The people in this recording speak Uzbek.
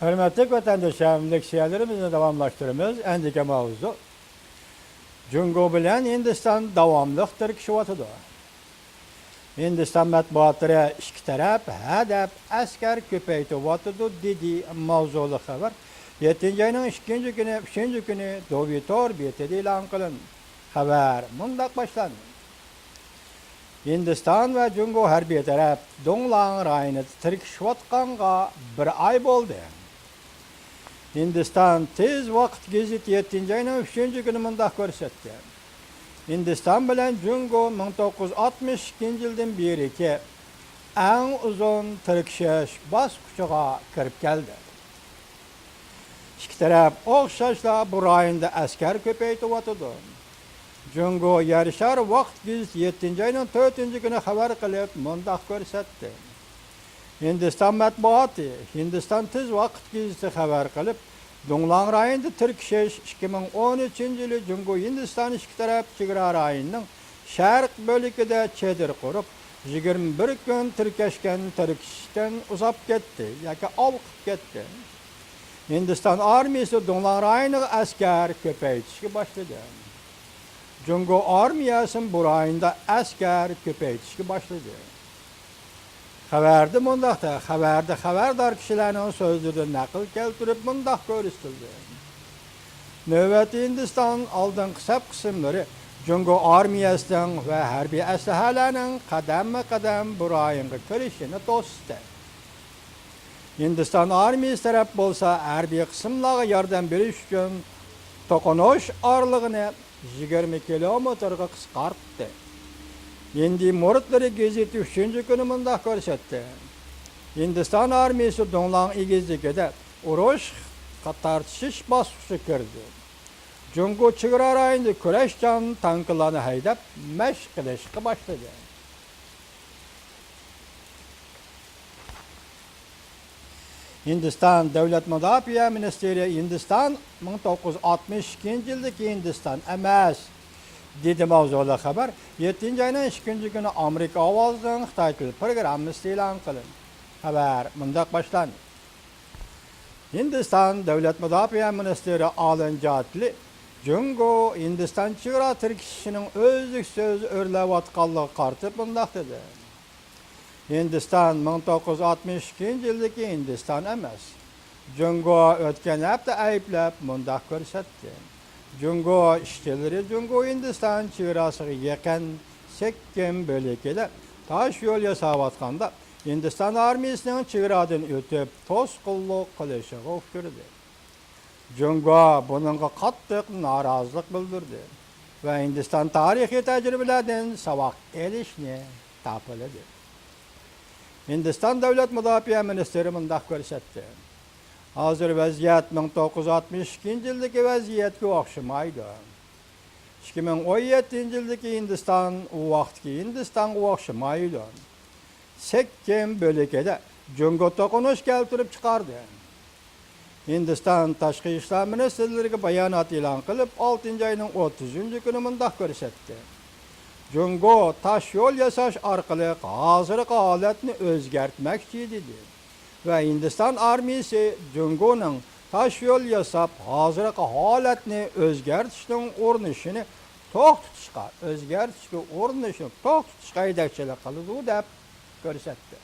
Hürmetli vatandaşlarım, leksiyalarımızı devamlaştırımız. Endike mavzu. Cungo bilen Hindistan davamlıq tırkışıvatıdır. Hindistan matbuatları iki taraf hedef asker köpeytivatıdır dedi mavzulu haber. 7. ayının 2. günü, 3. günü Dovitor betedi ilan kılın. Haber mundak başlandı. Hindistan ve Cungo harbiy taraf Donglan rayını tırkışıvatkanğa bir ay oldu. Hindistan tez vaqt gezit 7. ayının 3. günü mundaq ko'rsatdi. Hindistan bilan Cungo 1962 yildan beriki eng uzun tirkishish bosqichiga kirib keldi. İki taraf o'xshashla bu rayonda askar ko'paytiryotdi. Cungo yarışar vaqt gezit 7. ayının 4. günü xabar qilib mundaq ko'rsatdi. Hindistan matbuoti Hindistan tez vaqt geziti xabar qilib, Donglan rayonida tirkishish 2013 yili Cungo Hindistan ikki taraf chegara rayonining sharq bo'lagida chedir qurib, 21 kun tirkashgan tirkishishdan uzab ketdi yoki olqib ketdi. Hindistan armiyasi Donglan rayoniga askar ko'paytirishga boshladi. Cungo armiyasi bu rayonda askar ko'paytirishga boshladi. Xabarda mundaqda, xabardor kishilarning so'zlaridan naql keltirib mundaq ko'rsatildi. Navbatda Hindiston oldingi saf qismlari Cungo armiyasining va harbiy aslahalarning qadam-qadam bu rayonga kirishini to'sdi. Hindiston armiyasi taraf bo'lsa harbiy qismlarga yordam berish uchun to'qinish oralig'ini 20 kilometrga qisqartdi. Endi Moritleri geziti 3. günü mundaq ko'rsatdi. Hindiston armiyasi Donglan egizligida urush tartishish bosqichiga kirdi. Cungo chegara rayonida kurashchan tanklarni haydab mashq qilishga boshladi. Hindiston Davlat Mudofaa ministri Hindiston 1962 yildagi Hindiston emas dedi mavzuli xabar. 7. ayının 2. günü Amerika ovozining Xitoy tili programmasi e'lon qilindi. Xabar mundaq boshlandi. Hindiston Davlat Mudofaa ministri Alan Jatli Cungo Hindiston chegara tirkishishining o'zliksiz o'rlayotganligiga qarshi mundaq dedi. Hindiston 1962 yildagi Hindiston emas. Cungo o'tgan hafta ayblab mundaq ko'rsatdi. Cungo ishchilari Cungo Hindiston chegarasiga yaqin sekkim bo'lakida tosh yo'l yasayotganda Hindiston armiyasining chegaradan o'tib to'sqinlik qilishiga uchradi. Cungo buningga qattiq norozilik bildirdi va Hindiston tarixiy tajribalaridan saboq olishni topildi. Hindiston davlat mudofaa ministri mundaq ko'rsatdi. Hozir vaziyat 1962 yildagi vaziyatga o'xshamaydi. 2017 yildagi Hindiston u vaqtgi Hindistonga o'xshamaydi. Sekkim bo'lakida Cungo to'qinish keltirib chiqardi. Hindiston tashqi ishlar ministrlariga bayonot e'lon qilib, 6. ayning 30 kuni mundaq ko'rsatdi. Cungo tosh yo'l yasash orqali hozirgi holatni o'zgartmoqchi dedi. Ve Hindiston armiyasi Cungo'ning tosh yo'l yasab hozirgi holatni o'zgartirishning o'rnishini to'xtatishga yetakchilik qiladi deb ko'rsatdi.